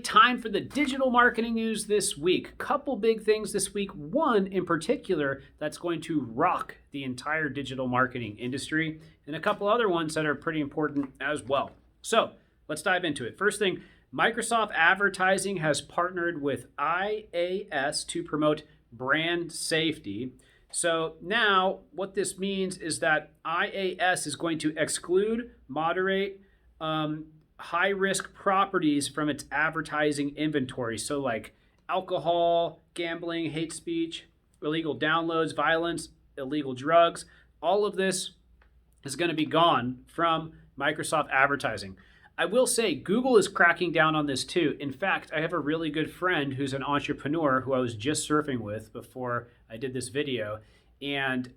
Time for the digital marketing news this week. Couple big things this week. One in particular that's going to rock the entire digital marketing industry, and a couple other ones that are pretty important as well. So let's dive into it. First thing, Microsoft Advertising has partnered with IAS to promote brand safety. So now what this means is that IAS is going to exclude, moderate, high-risk properties from its advertising inventory. So like alcohol, gambling, hate speech, illegal downloads, violence, illegal drugs, all of this is going to be gone from Microsoft Advertising. I will say Google is cracking down on this too. In fact, I have a really good friend who's an entrepreneur who I was just surfing with before I did this video. And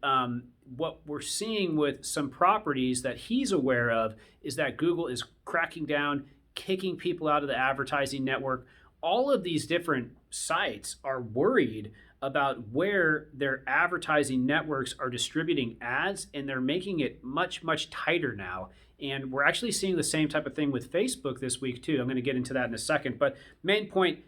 what we're seeing with some properties that he's aware of is that Google is cracking down, kicking people out of the advertising network. All of these different sites are worried about where their advertising networks are distributing ads, and they're making it much, much tighter now. And we're actually seeing the same type of thing with Facebook this week too. I'm going to get into that in a second. But main point,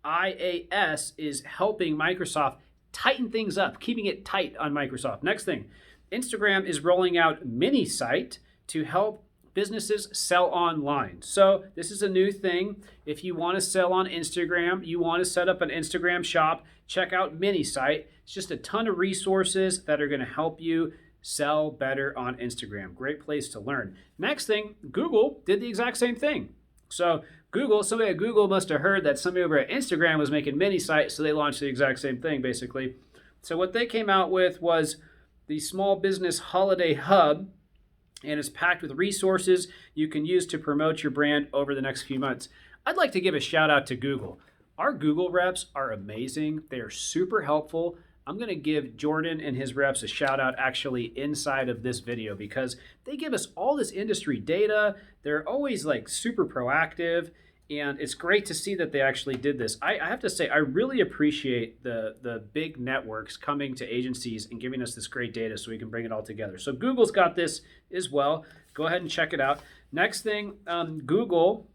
IAS is helping Microsoft tighten things up, keeping it tight on Microsoft. Next thing, Instagram is rolling out mini site to help businesses sell online. So this is a new thing. If you want to sell on Instagram, you want to set up an Instagram shop, check out mini site. It's just a ton of resources that are going to help you sell better on Instagram. Great place to learn. Next thing, Google did the exact same thing. So somebody at Google must have heard that somebody over at Instagram was making mini sites, so they launched the exact same thing, basically. So what they came out with was the Small Business Holiday Hub, and it's packed with resources you can use to promote your brand over the next few months. I'd like to give a shout out to Google. Our Google reps are amazing. They are super helpful. I'm going to give Jordan and his reps a shout out actually inside of this video because they give us all this industry data. They're always like super proactive, and it's great to see that they actually did this. I have to say, I really appreciate the big networks coming to agencies and giving us this great data so we can bring it all together. So Google's got this as well. Go ahead and check it out. Next thing, Google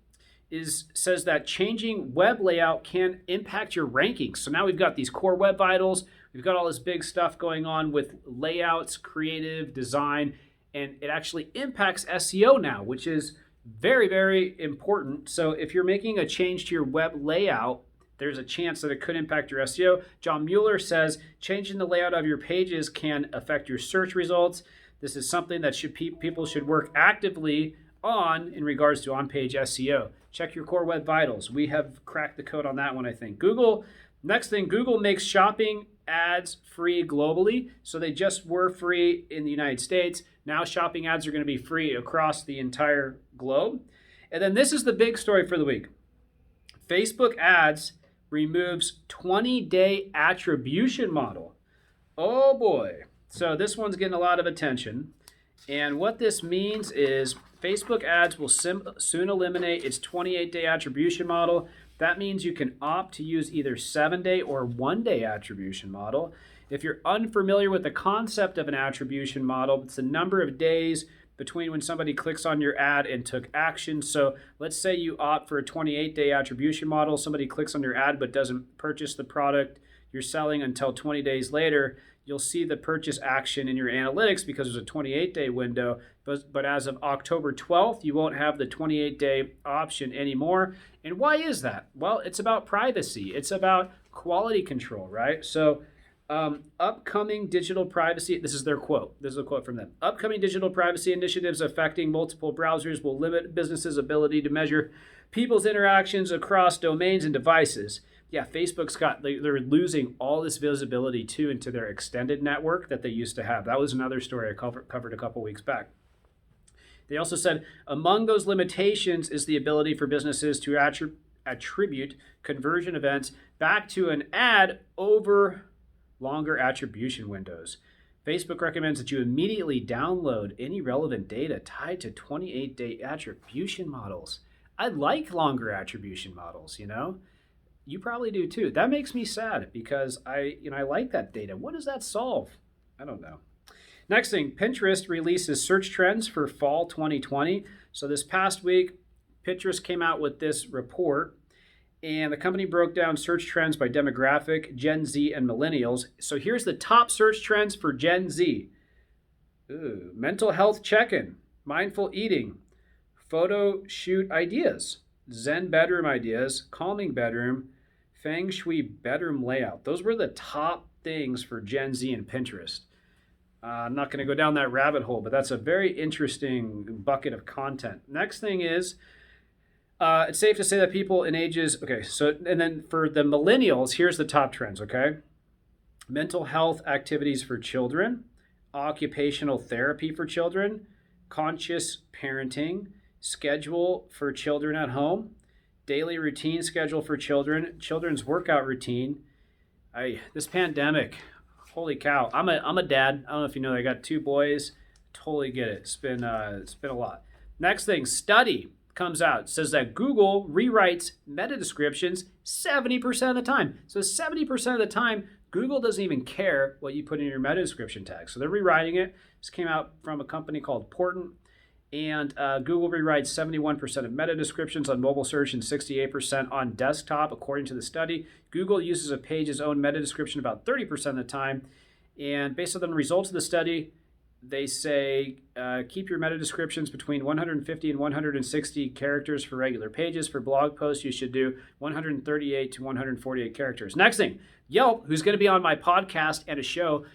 says that changing web layout can impact your rankings. So now we've got these core web vitals. We've got all this big stuff going on with layouts, creative design, and it actually impacts SEO now, which is very, very important. So if you're making a change to your web layout, there's a chance that it could impact your SEO. John Mueller says changing the layout of your pages can affect your search results. This is something that people should work actively on in regards to on-page SEO. Check your core web vitals. We have cracked the code on that one, I think. Next thing, Google makes shopping ads free globally. So they just were free in the United States. Now shopping ads are going to be free across the entire globe. And then this is the big story for the week. Facebook ads removes 20-day attribution model. Oh boy. So this one's getting a lot of attention. And what this means is Facebook ads will soon eliminate its 28-day attribution model. That means you can opt to use either 7-day or 1-day attribution model. If you're unfamiliar with the concept of an attribution model, it's the number of days between when somebody clicks on your ad and took action. So let's say you opt for a 28-day attribution model. Somebody clicks on your ad but doesn't purchase the product you're selling until 20 days later. You'll see the purchase action in your analytics because there's a 28-day window. But as of October 12th, you won't have the 28-day option anymore. And why is that? Well, it's about privacy. It's about quality control, right? So upcoming digital privacy, this is their quote. This is a quote from them. Upcoming digital privacy initiatives affecting multiple browsers will limit businesses' ability to measure people's interactions across domains and devices. Yeah, they're losing all this visibility too into their extended network that they used to have. That was another story I covered a couple weeks back. They also said among those limitations is the ability for businesses to attribute conversion events back to an ad over longer attribution windows. Facebook recommends that you immediately download any relevant data tied to 28-day attribution models. I like longer attribution models, you know? You probably do too. That makes me sad because I like that data. What does that solve? I don't know. Next thing, Pinterest releases search trends for fall 2020. So this past week, Pinterest came out with this report, And the company broke down search trends by demographic, Gen Z, and millennials. So here's the top search trends for Gen Z. Ooh, mental health check-in, mindful eating, photo shoot ideas, Zen bedroom ideas, calming bedroom, feng shui bedroom layout. Those were the top things for Gen Z and Pinterest. I'm not going to go down that rabbit hole, but that's a very interesting bucket of content. Next thing is, it's safe to say that people in ages, okay, so, and then for the millennials, here's the top trends, okay? Mental health activities for children, occupational therapy for children, conscious parenting, schedule for children at home, daily routine schedule for children, children's workout routine. This pandemic, holy cow! I'm a dad. I don't know if you know. I got 2 boys. Totally get it. It's been a lot. Next thing, study comes out. It says that Google rewrites meta descriptions 70% of the time. So 70% of the time, Google doesn't even care what you put in your meta description tag. So they're rewriting it. This came out from a company called Portent. And Google rewrites 71% of meta descriptions on mobile search and 68% on desktop, according to the study. Google uses a page's own meta description about 30% of the time. And based on the results of the study, they say keep your meta descriptions between 150 and 160 characters for regular pages. For blog posts, you should do 138 to 148 characters. Next thing, Yelp, who's going to be on my podcast and a show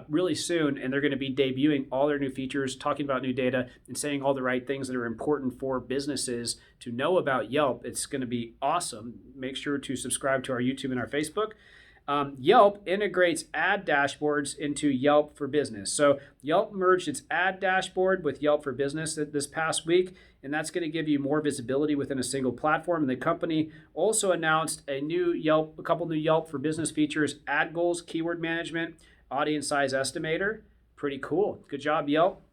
really soon, and they're going to be debuting all their new features, talking about new data, and saying all the right things that are important for businesses to know about Yelp. It's going to be awesome. Make sure to subscribe to our YouTube and our Facebook. Yelp integrates ad dashboards into Yelp for Business. So Yelp merged its ad dashboard with Yelp for Business this past week, and that's going to give you more visibility within a single platform. And the company also announced a couple new Yelp for Business features: ad goals, keyword management, audience size estimator. Pretty cool. Good job, Yelp.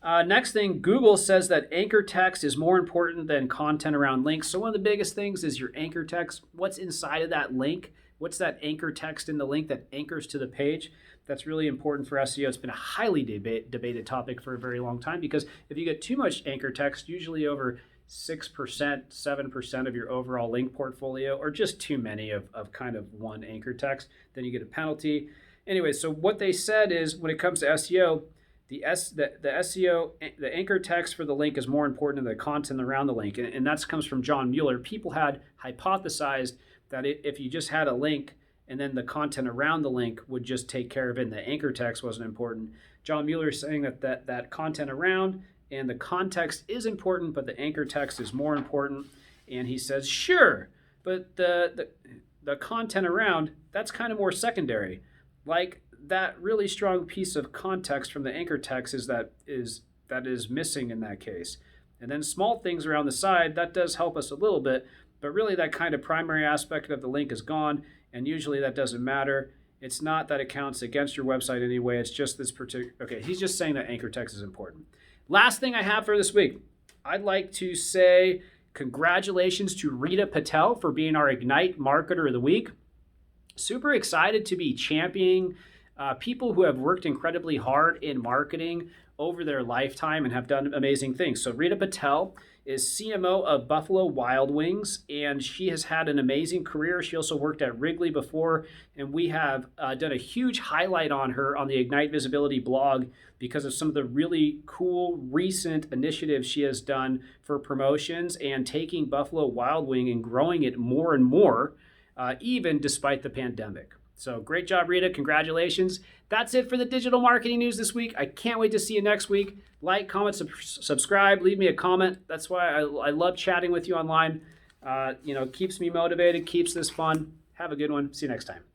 Next thing, Google says that anchor text is more important than content around links. So one of the biggest things is your anchor text. What's inside of that link? What's that anchor text in the link that anchors to the page? That's really important for SEO. It's been a highly debated topic for a very long time, because if you get too much anchor text, usually over 6%, 7% of your overall link portfolio, or just too many of kind of one anchor text, then you get a penalty. Anyway, so what they said is, when it comes to SEO, the SEO, the anchor text for the link is more important than the content around the link. And that comes from John Mueller. People had hypothesized that if you just had a link and then the content around the link would just take care of it and the anchor text wasn't important. John Mueller is saying that content around and the context is important, but the anchor text is more important. And he says, sure, but the content around, that's kind of more secondary. Like, that really strong piece of context from the anchor text that is missing in that case. And then small things around the side, that does help us a little bit, but really that kind of primary aspect of the link is gone, and usually that doesn't matter. It's not that it counts against your website anyway. It's just this particular, okay, he's just saying that anchor text is important. Last thing I have for this week, I'd like to say congratulations to Rita Patel for being our Ignite Marketer of the Week. Super excited to be championing people who have worked incredibly hard in marketing over their lifetime and have done amazing things. So Rita Patel is CMO of Buffalo Wild Wings, and she has had an amazing career. She also worked at Wrigley before, and we have done a huge highlight on her on the Ignite Visibility blog because of some of the really cool recent initiatives she has done for promotions and taking Buffalo Wild Wing and growing it more and more, even despite the pandemic. So great job, Rita. Congratulations. That's it for the digital marketing news this week. I can't wait to see you next week. Like, comment, subscribe, leave me a comment. That's why I love chatting with you online. Keeps me motivated, keeps this fun. Have a good one. See you next time. Bye.